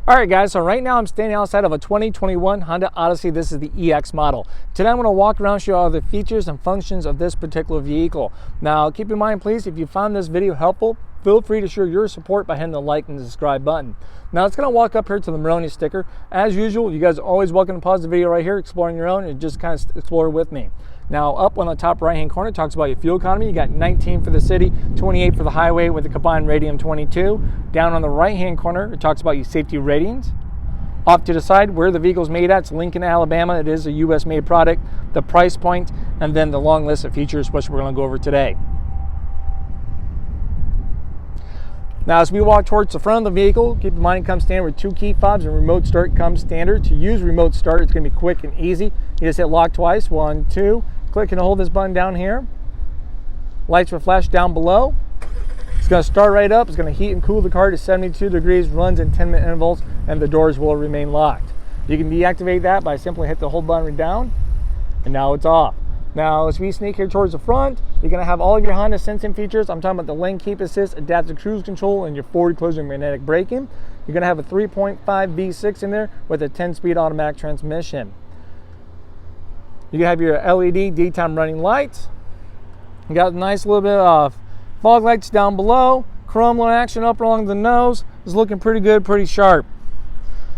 All right, guys, so right now I'm standing outside of a 2021 Honda Odyssey. This is the EX model. Today I'm going to walk around and show you all the features and functions of this particular vehicle. Now, keep in mind, please, if you found this video helpful, feel free to show your support by hitting the like and subscribe button. Now, it's going to walk up here to the Moroni Sticker. As usual, you guys are always welcome to pause the video right here, exploring your own, and just kind of explore with me. Now, up on the top right-hand corner, it talks about your fuel economy. You got 19 for the city, 28 for the highway with a combined radium 22. Down on the right-hand corner, it talks about your safety ratings. Off to the side, where the vehicle's made at, it's Lincoln, Alabama. It is a US-made product, the price point, and then the long list of features, which we're going to go over today. Now, as we walk towards the front of the vehicle, keep in mind it comes standard with 2 key fobs, and remote start comes standard. To use remote start, it's going to be quick and easy. You just hit lock twice, 1, 2. Click and hold this button down here. Lights will flash down below. It's going to start right up. It's going to heat and cool the car to 72 degrees, runs in 10-minute intervals, and the doors will remain locked. You can deactivate that by simply hit the hold button down, and now it's off. Now, as we sneak here towards the front, you're going to have all of your Honda sensing features. I'm talking about the lane keep assist, adaptive cruise control, and your forward closing magnetic braking. You're going to have a 3.5 V6 in there with a 10-speed automatic transmission. You have your LED daytime running lights. You got a nice little bit of fog lights down below. Chrome action up along the nose. It's looking pretty good, pretty sharp.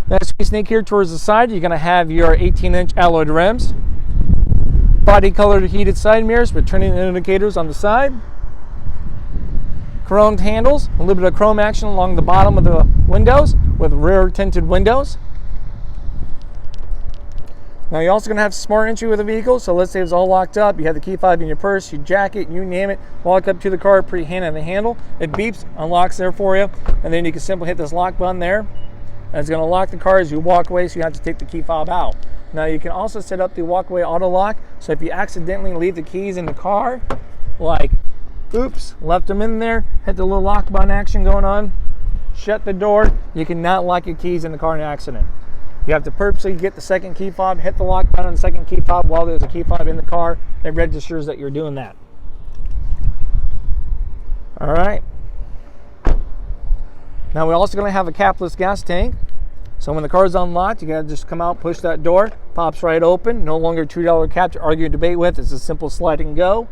As we sneak here towards the side, you're going to have your 18-inch alloyed rims. Body colored heated side mirrors with turning indicators on the side. Chromed handles, a little bit of chrome action along the bottom of the windows with rear tinted windows. Now, you're also going to have smart entry with the vehicle. So let's say it's all locked up. You have the key fob in your purse, your jacket, you name it. Walk up to the car, put your hand on the handle. It beeps, unlocks there for you. And then you can simply hit this lock button there. And it's going to lock the car as you walk away, so you have to take the key fob out. Now, you can also set up the walkaway auto lock. So if you accidentally leave the keys in the car, like, oops, left them in there, hit the little lock button action going on, shut the door, you cannot lock your keys in the car in an accident. You have to purposely get the second key fob, hit the lock button on the second key fob while there's a key fob in the car. It registers that you're doing that. All right. Now, we're also going to have a capless gas tank. So when the car is unlocked, you got to just come out, push that door, pops right open. No longer $2 cap to argue and debate with. It's a simple slide and go.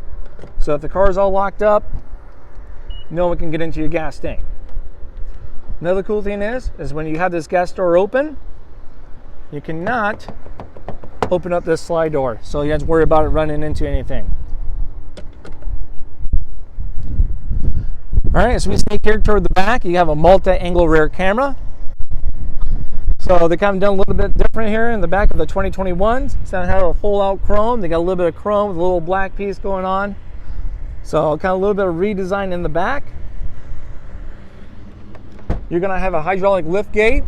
So if the car is all locked up, no one can get into your gas tank. Another cool thing is when you have this gas door open, you cannot open up this slide door, so you have to worry about it running into anything. All right, so we sneak here toward the back. You have a multi-angle rear camera. So they kind of done a little bit different here in the back of the 2021s. Instead of having a full-out chrome, they got a little bit of chrome with a little black piece going on. So kind of a little bit of redesign in the back. You're going to have a hydraulic lift gate.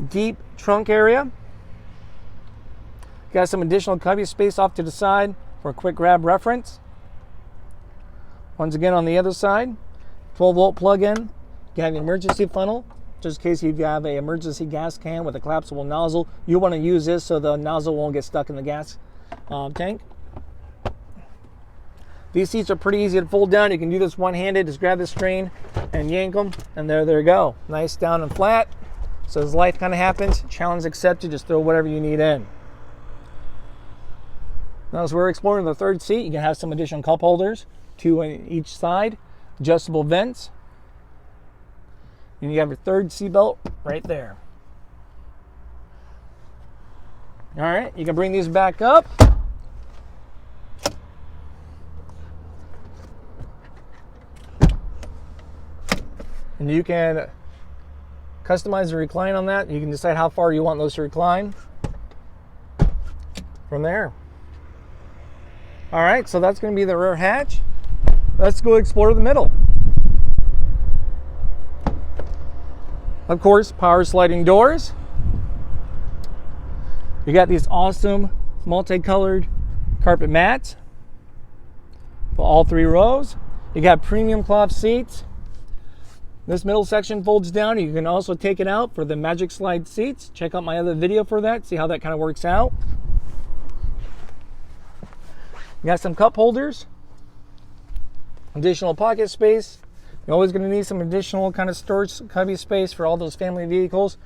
Deep trunk area. Got some additional cubby space off to the side for a quick grab reference. Once again, on the other side, 12-volt plug-in. You have an emergency funnel, just in case you have an emergency gas can with a collapsible nozzle. You want to use this so the nozzle won't get stuck in the gas tank. These seats are pretty easy to fold down. You can do this one-handed. Just grab the string and yank them, and there you go. Nice down and flat. So as life kind of happens, challenge accepted, just throw whatever you need in. Now, as we're exploring the third seat, you can have some additional cup holders, 2 on each side, adjustable vents, and you have your third seat belt right there. All right, you can bring these back up. And you can customize the recline on that. You can decide how far you want those to recline from there. All right, so that's going to be the rear hatch. Let's go explore the middle. Of course, power sliding doors. You got these awesome multicolored carpet mats for all 3 rows. You got premium cloth seats. This middle section folds down. You can also take it out for the Magic Slide seats. Check out my other video for that. See how that kind of works out. You got some cup holders, additional pocket space, You're always going to need some additional kind of storage cubby space for all those family vehicles.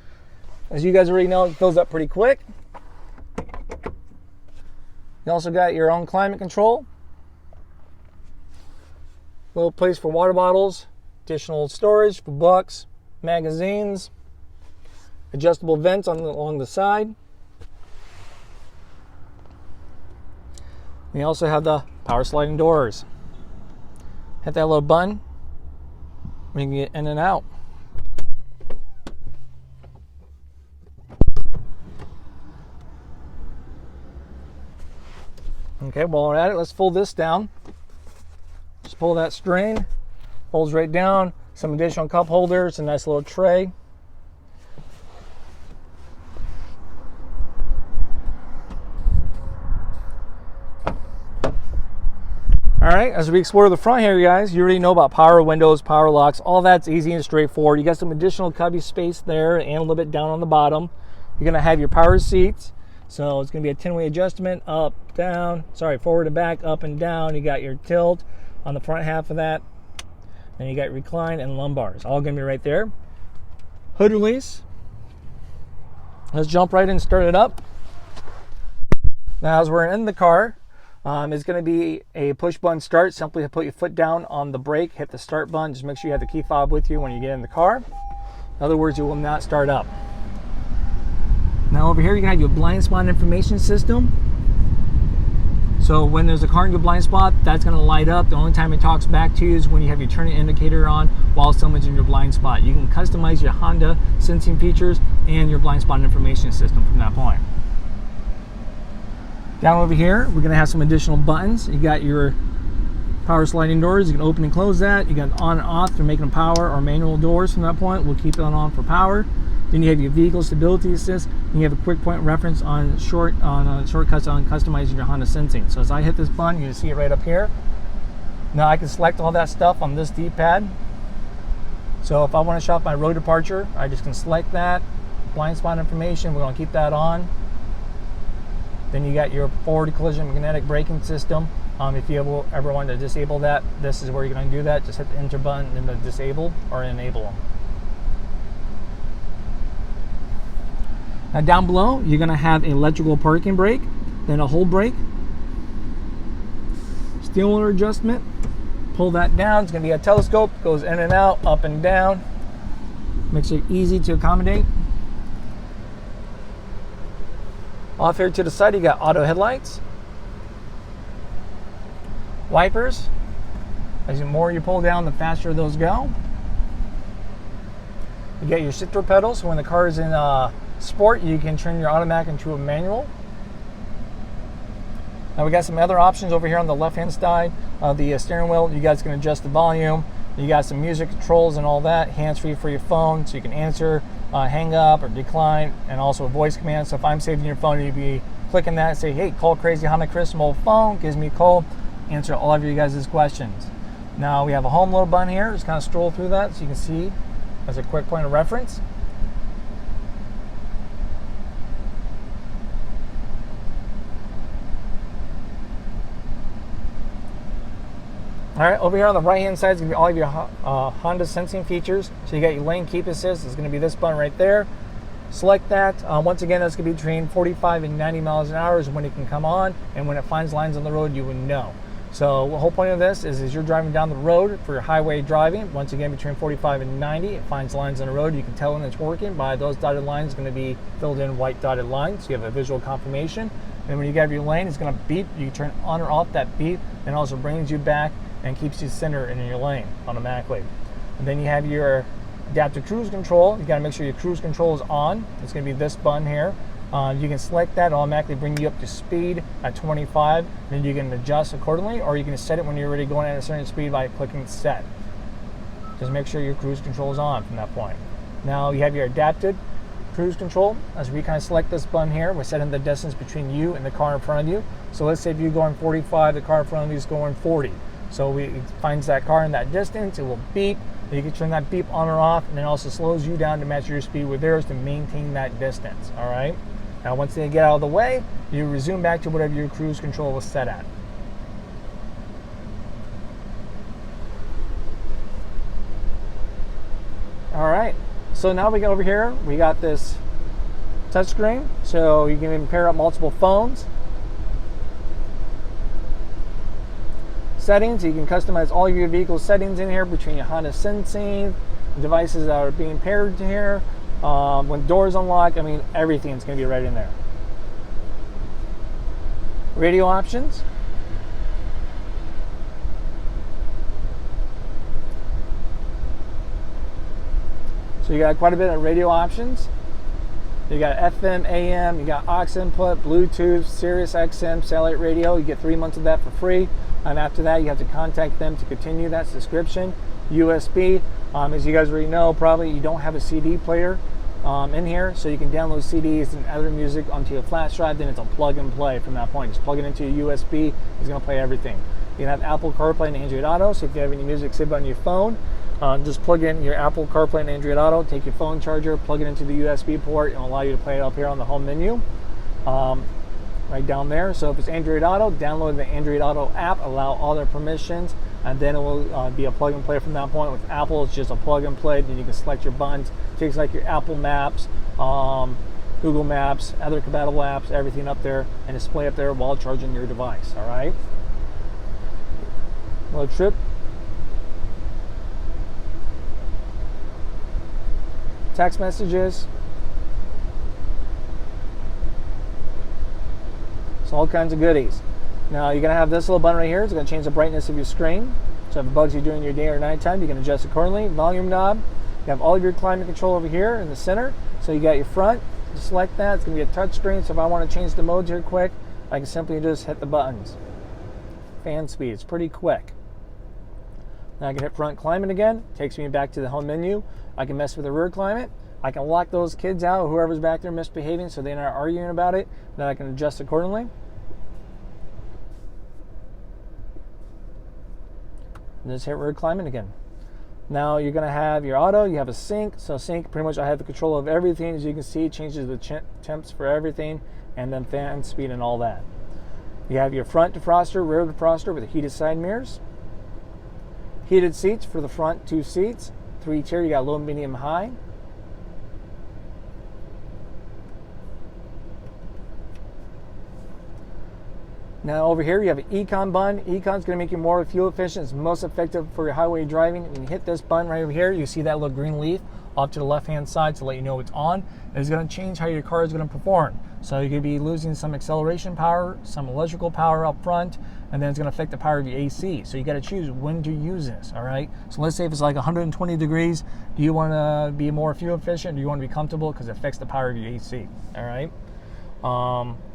As you guys already know, it fills up pretty quick. You also got your own climate control. Little place for water bottles, additional storage for books, magazines, adjustable vents along the side. We also have the power sliding doors. Hit that little button, we can get in and out. Okay, while we're at it, let's fold this down. Just pull that string, folds right down, some additional cup holders, a nice little tray. All right, as we explore the front here, guys, you already know about power windows, power locks, all that's easy and straightforward. You got some additional cubby space there and a little bit down on the bottom. You're gonna have your power seats. So it's gonna be a 10-way adjustment, up, down, forward and back, up and down. You got your tilt on the front half of that. Then you got recline and lumbars, all gonna be right there. Hood release. Let's jump right in and start it up. Now, as we're in the car, it's going to be a push button start. Simply put your foot down on the brake, hit the start button. Just make sure you have the key fob with you when you get in the car. In other words, it will not start up. Now over here, you can have your blind spot information system. So when there's a car in your blind spot, that's going to light up. The only time it talks back to you is when you have your turning indicator on while someone's in your blind spot. You can customize your Honda sensing features and your blind spot information system from that point. Down over here, we're going to have some additional buttons. You got your power sliding doors. You can open and close that. You got on and off for making them power or manual doors from that point. We'll keep it on for power. Then you have your vehicle stability assist. And you have a quick point reference on shortcuts on customizing your Honda sensing. So as I hit this button, you can see it right up here. Now I can select all that stuff on this D-pad. So if I want to shut off my road departure, I just can select that. Blind spot information, we're going to keep that on. Then you got your forward collision magnetic braking system. If you ever want to disable that, this is where you're going to do that. Just hit the enter button and then disable or enable them. Now down below, you're going to have an electrical parking brake, then a hold brake, steering wheel adjustment. Pull that down. It's going to be a telescope. Goes in and out, up and down. Makes it easy to accommodate. Off here to the side, you got auto headlights, wipers. As the more you pull down, the faster those go. You got your shifter pedals. So when the car is in sport, you can turn your automatic into a manual. Now we got some other options over here on the left-hand side of the steering wheel. You guys can adjust the volume. You got some music controls and all that. Hands-free for your phone, so you can answer, hang up or decline, and also a voice command. So if I'm saving your phone, you'd be clicking that and say, hey, call Crazy Honda Chris mobile phone, gives me a call, answer all of you guys' questions. Now we have a home load button here. Just kind of stroll through that so you can see as a quick point of reference. All right, over here on the right-hand side is going to be all of your Honda sensing features. So you got your lane keep assist. It's going to be this button right there. Select that. Once again, that's going to be between 45 and 90 miles an hour is when it can come on, and when it finds lines on the road, you would know. So the whole point of this is you're driving down the road for your highway driving. Once again, between 45 and 90, it finds lines on the road. You can tell when it's working by those dotted lines going to be filled in white dotted lines. So you have a visual confirmation. And when you get your lane, it's going to beep. You turn on or off that beep, and also brings you back and keeps you centered in your lane automatically. And then you have your adaptive cruise control. You got to make sure your cruise control is on. It's going to be this button here. You can select that, automatically bring you up to speed at 25. Then you can adjust accordingly, or you can set it when you're already going at a certain speed by clicking set. Just make sure your cruise control is on from that point. Now you have your adaptive cruise control. As we kind of select this button here, we're setting the distance between you and the car in front of you. So let's say if you're going 45, the car in front of you is going 40. So it finds that car in that distance, it will beep. You can turn that beep on or off, and then also slows you down to match your speed with theirs to maintain that distance, all right? Now once they get out of the way, you resume back to whatever your cruise control was set at. All right, so now we go over here. We got this touchscreen, so you can even pair up multiple phones. Settings, you can customize all of your vehicle settings in here between your Honda sensing, devices that are being paired to here. When doors unlock, I mean, everything's going to be right in there. Radio options. So you got quite a bit of radio options. You got FM, AM, you got aux input, Bluetooth, Sirius XM, satellite radio. You get 3 months of that for free. And after that, you have to contact them to continue that subscription. USB, as you guys already know, probably you don't have a CD player in here, so you can download CDs and other music onto your flash drive. Then it's a plug and play from that point. Just plug it into your USB. It's going to play everything. You can have Apple CarPlay and Android Auto. So if you have any music saved on your phone, just plug in your Apple CarPlay and Android Auto. Take your phone charger, plug it into the USB port, and allow you to play it up here on the home menu. Right down there. So if it's Android Auto, download the Android Auto app, allow all their permissions, and then it will be a plug and play from that point. With Apple, it's just a plug and play. Then you can select your buttons. It takes like your Apple Maps, Google Maps, other compatible apps, everything up there, and display up there while charging your device. All right. Road trip. Text messages. So all kinds of goodies. Now you're going to have this little button right here. It's going to change the brightness of your screen. So if it bugs you during your day or nighttime, you can adjust accordingly. Volume knob. You have all of your climate control over here in the center. So you got your front. Just select that. It's going to be a touch screen. So if I want to change the modes here quick, I can simply just hit the buttons. Fan speed. It's pretty quick. Now I can hit front climate again. Takes me back to the home menu. I can mess with the rear climate. I can lock those kids out, whoever's back there misbehaving, so they're not arguing about it. Then I can adjust accordingly. And just hit rear climate again. Now you're going to have your auto. You have a sync. So sync, pretty much I have the control of everything. As you can see, it changes the temps for everything, and then fan speed and all that. You have your front defroster, rear defroster with the heated side mirrors. Heated seats for the front 2 seats. 3-tier, you got low, medium, high. Now over here you have an Econ button. Econ's going to make you more fuel efficient. It's most effective for your highway driving. When you hit this button right over here, you see that little green leaf off to the left hand side to let you know it's on. It's going to change how your car is going to perform. So you could be losing some acceleration power, some electrical power up front, and then it's going to affect the power of your AC. So you got to choose when to use this, all right? So let's say if it's like 120 degrees, do you want to be more fuel efficient, or do you want to be comfortable because it affects the power of your AC, all right?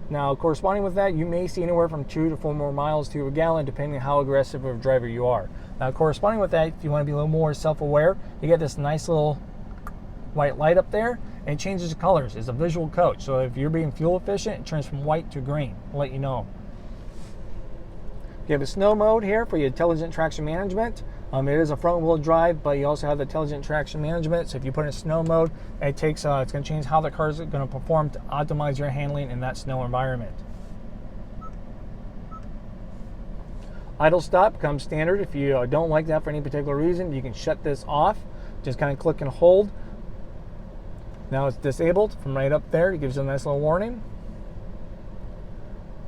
Now, corresponding with that, you may see anywhere from 2 to 4 more miles to a gallon, depending on how aggressive of a driver you are. Now, corresponding with that, if you want to be a little more self-aware, you get this nice little white light up there, and it changes the colors. It's a visual code. So if you're being fuel efficient, it turns from white to green. I'll let you know. You have a snow mode here for your intelligent traction management. It is a front-wheel drive, but you also have the intelligent traction management. So if you put in snow mode, it takes it's going to change how the car is going to perform to optimize your handling in that snow environment. Idle stop comes standard. If you don't like that for any particular reason, you can shut this off. Just kind of click and hold. Now it's disabled from right up there. It gives you a nice little warning.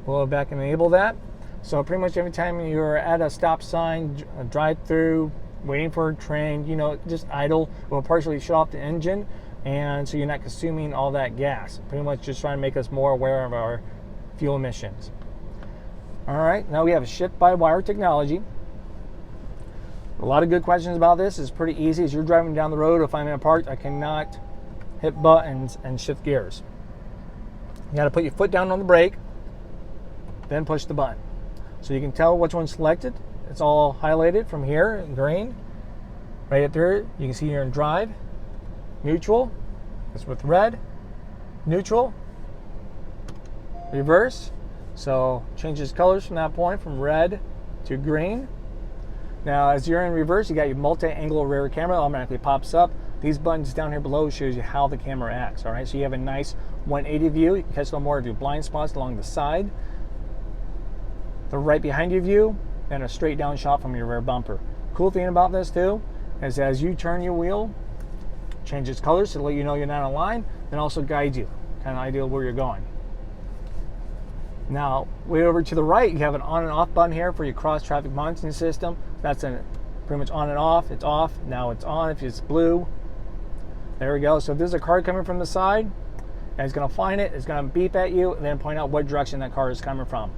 We'll go back and enable that. So pretty much every time you're at a stop sign, a drive-through, waiting for a train, you know, just idle, will partially shut off the engine, and so you're not consuming all that gas. Pretty much just trying to make us more aware of our fuel emissions. All right, now we have a shift-by-wire technology. A lot of good questions about this. It's pretty easy. As you're driving down the road, if I'm in a park, I cannot hit buttons and shift gears. You got to put your foot down on the brake, then push the button. So you can tell which one's selected. It's all highlighted from here in green. Right up there, you can see you're in drive, neutral, it's with red, neutral, reverse. So changes colors from that point from red to green. Now as you're in reverse, you got your multi-angle rear camera automatically pops up. These buttons down here below shows you how the camera acts. All right, so you have a nice 180 view. You can catch a little more of your blind spots along the side, the right behind your view, and a straight down shot from your rear bumper. Cool thing about this too is as you turn your wheel, changes colors to let you know you're not on line, and also guides you, kind of idea where you're going. Now, way over to the right, you have an on and off button here for your cross traffic monitoring system. That's pretty much on and off. It's off, now it's on if it's blue. There we go. So if there's a car coming from the side, and it's going to find it, it's going to beep at you, and then point out what direction that car is coming from.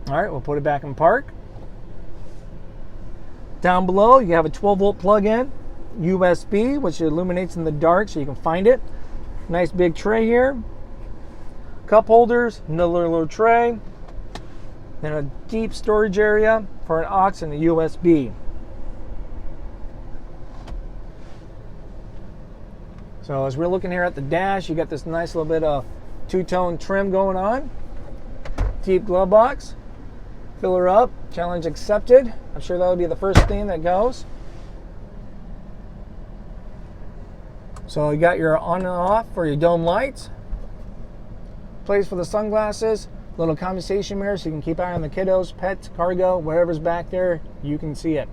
All right, we'll put it back in park. Down below, you have a 12-volt plug-in, USB, which illuminates in the dark so you can find it. Nice big tray here. Cup holders, another little tray. Then a deep storage area for an aux and a USB. So as we're looking here at the dash, you got this nice little bit of two-tone trim going on. Deep glove box. Fill her up. Challenge accepted. I'm sure that'll be the first thing that goes. So you got your on and off for your dome lights. Place for the sunglasses. Little compensation mirror so you can keep eye on the kiddos, pets, cargo, whatever's back there, you can see it.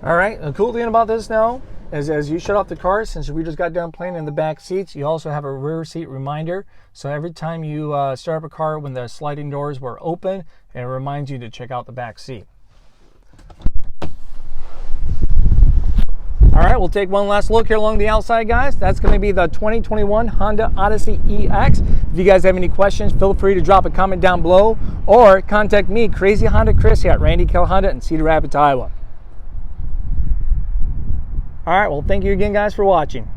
All right, the cool thing about this now is as you shut off the car, since we just got done playing in the back seats, you also have a rear seat reminder. So every time you start up a car when the sliding doors were open, it reminds you to check out the back seat. All right, we'll take one last look here along the outside, guys. That's going to be the 2021 Honda Odyssey EX. If you guys have any questions, feel free to drop a comment down below or contact me, Crazy Honda Chris, here at Randy Kuehl Honda in Cedar Rapids, Iowa. All right, well, thank you again, guys, for watching.